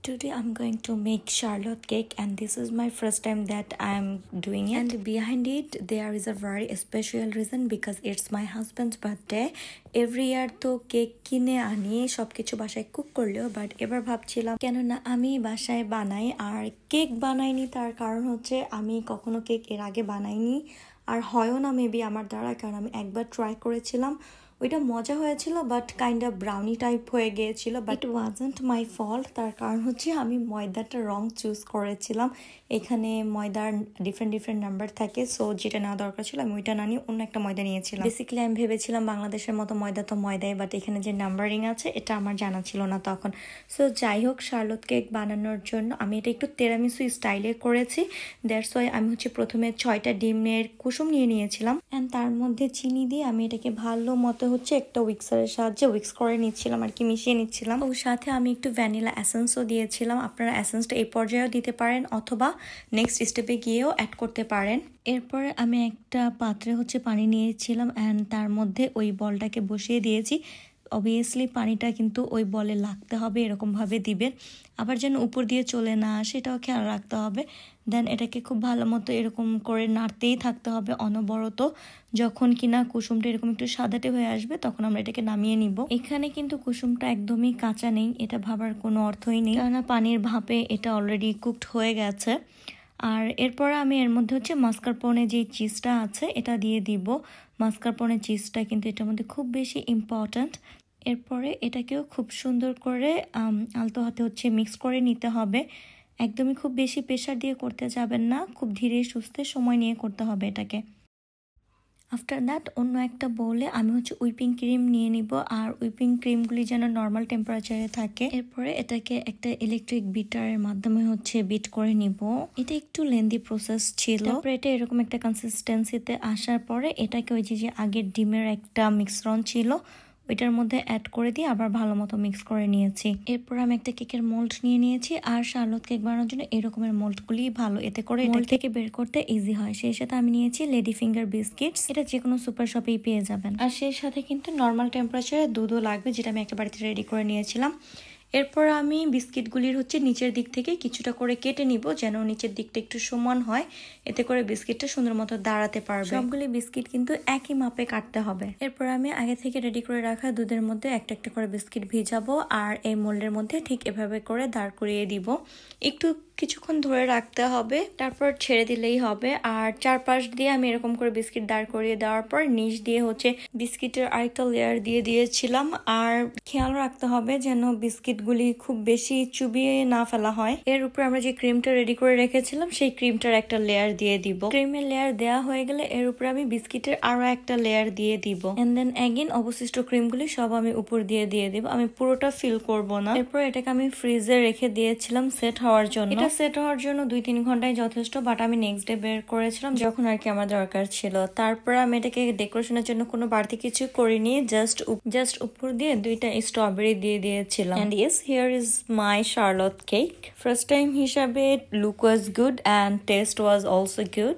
Today I'm going to make Charlotte cake, and this is my first time that I'm doing it. And behind it there is a very special reason because it's my husband's birthday. Every year তো cake কিনে আনি সবকিছু বাসায় cook করলেও, but এবার ভাবছিলাম কেননা আমি বাসায় বানাই। আর কেক বানাইনি তার কারণ হচ্ছে আমি কখনো কেক এর আগে বানাইনি, আর হয়ও না মেবি আমার দ্বারা, কারণ আমি একবার ট্রাই করেছিলাম, ওইটা মজা হয়েছিল but kind of brownie type হয়ে গিয়েছিল। But it wasn't my fault, তার কারণ হচ্ছে আমি ময়দাটা রং চুজ করেছিলাম। এখানে ময়দার ডিফারেন্ট নাম্বার থাকে, সো যেটা নেওয়া দরকার ছিল আমি ওইটা না নিয়ে অন্য একটা ময়দা নিয়েছিলাম। বেসিক্যালি আমি ভেবেছিলাম বাংলাদেশের মতো ময়দা তো ময়দাই, বাট এখানে যে নাম্বারিং আছে এটা আমার জানা ছিল না তখন। সো যাই হোক, শার্লট কেক বানানোর জন্য আমি এটা একটু তেরামিসু স্টাইলে করেছি। দ্যাটস ওয়াই আমি প্রথমে 6টা ডিমের কুসুম নিয়ে নিয়েছিলাম, অ্যান্ড তার মধ্যে চিনি দিয়ে আমি এটাকে ভালো মতো একটা উইক্সারের সাহায্যে উইক্স করে নিচ্ছিলাম আর কি, মিশিয়ে নিচ্ছিলাম। ওর সাথে আমি একটু ভ্যানিলা এসেন্সও দিয়েছিলাম। আপনারা এসেন্সটা এই পর্যায়েও দিতে পারেন অথবা নেক্সট স্টেপে গিয়েও অ্যাড করতে পারেন। এরপরে আমি একটা পাত্রে পানি নিয়েছিলাম, অ্যান্ড তার মধ্যে ওই বলটাকে বসিয়ে দিয়েছি। অবভিয়াসলি পানিটা কিন্তু ওই বলে লাগতে হবে, এরকমভাবে দিবেন, আবার যেন উপর দিয়ে চলে না আসে এটাও খেয়াল রাখতে হবে। দেন এটাকে খুব ভালো মতো এরকম করে নাড়তেই থাকতে হবে অনবরত। যখন কিনা কুসুমটা এরকম একটু সাদাটে হয়ে আসবে তখন আমরা এটাকে নামিয়ে নিব। এখানে কিন্তু কুসুমটা একদমই কাঁচা নেই, এটা ভাবার কোনো অর্থই নেই, কেননা পানির ভাপে এটা অলরেডি কুকড হয়ে গেছে। আর এরপর আমি এর মধ্যে মাস্কারপোনে যে চিজটা আছে এটা দিয়ে দিব। মাস্কারপোনে চিজটা কিন্তু এটার মধ্যে খুব বেশি ইম্পর্ট্যান্ট। এরপরে এটাকেও খুব সুন্দর করে আলতো হাতে মিক্স করে নিতে হবে। একদমই খুব বেশি প্রেশার দিয়ে করতে যাবেন না, খুব ধীরে সুস্থে সময় নিয়ে করতে হবে এটাকে। আফটার দ্যাট অন্য একটা বলে আমি উইপিং ক্রিম নিয়ে নিব, আর উইপিং ক্রিমগুলি যেন নর্মাল টেম্পারেচারে থাকে। এরপরে এটাকে একটা ইলেকট্রিক বিটারের মাধ্যমে বিট করে নিব। এটা একটু লেন্দি প্রসেস ছিল। তারপরে এটা এরকম একটা কনসিস্টেন্সিতে আসার পরে এটাকে ওই যে আগের ডিমের একটা মিশ্রণ ছিল ওইটার মধ্যে অ্যাড করে দিয়ে আবার ভালো মতো মিক্স করে নিয়েছি। এরপর আমি একটা কেকের মোল্ড নিয়ে নিয়েছি, আর শার্লট কেক বানানোর জন্য এরকমের মোল্ডগুলি ভালো, এতে করে মোল্ড থেকে বের করতে ইজি হয়। সেই সাথে আমি নিয়েছি লেডি ফিঙ্গার বিস্কিটস, এটা যে কোনো সুপার শপেই পেয়ে যাবেন। আর সেই সাথে কিন্তু নর্মাল টেম্পারেচারে দুধও লাগবে, যেটা আমি একটা বাড়িতে রেডি করে নিয়েছিলাম। এরপর আমি বিস্কিটগুলির নিচের দিক থেকে কিছুটা করে কেটে নিব, যেন নিচের দিকটা একটু সমান হয়, এতে করে বিস্কিটটা সুন্দর মতো দাঁড়াতে পারবে। সবগুলি বিস্কিট কিন্তু একই মাপে কাটতে হবে। এরপর আমি আগে থেকে রেডি করে রাখা দুধের মধ্যে একটা একটা করে বিস্কিট ভিজাবো, আর এই মোল্ডের মধ্যে ঠিক এভাবে করে দাঁড় করিয়ে দিব। একটু কিছুক্ষণ ধরে রাখতে হবে, তারপর ছেড়ে দিলেই হবে। আর চারপাশ দিয়ে আমি এরকম করে বিস্কিট দাঁড় করিয়ে দেওয়ার পর নিচ দিয়ে বিস্কিটের আরেকটা লেয়ার দিয়ে দিয়েছিলাম। আর খেয়াল রাখতে হবে যেন বিস্কিটগুলি খুব বেশি চুবিয়ে না ফেলা হয়। এর উপরে আমরা যে ক্রিমটা রেডি করে রেখেছিলাম সেই ক্রিমটার একটা লেয়ার দিয়ে দিব। ক্রিমের লেয়ার দেওয়া হয়ে গেলে এর উপরে আমি বিস্কিটের আরো একটা লেয়ার দিয়ে দিব, এন্ড দেন এগেইন অবশিষ্ট ক্রিমগুলি সব আমি উপর দিয়ে দিব। আমি পুরোটা ফিল করব না। এরপর এটাকে আমি ফ্রিজে রেখে দিয়েছিলাম সেট হওয়ার জন্য। সেট হওয়ার জন্য 2-3 ঘন্টায় যথেষ্ট, বাট আমি নেক্সট ডে বের করেছিলাম যখন আর কি আমার দরকার ছিল। তারপর আমি এটাকে ডেকোরেশনের জন্য কোনো বাড়তি কিছু করিনি, জাস্ট উপর দিয়ে 2টা স্ট্রবেরি দিয়ে দিয়েছিলাম। And yes, here is my charlotte cake. First time হিসাবে look was good and taste was also good.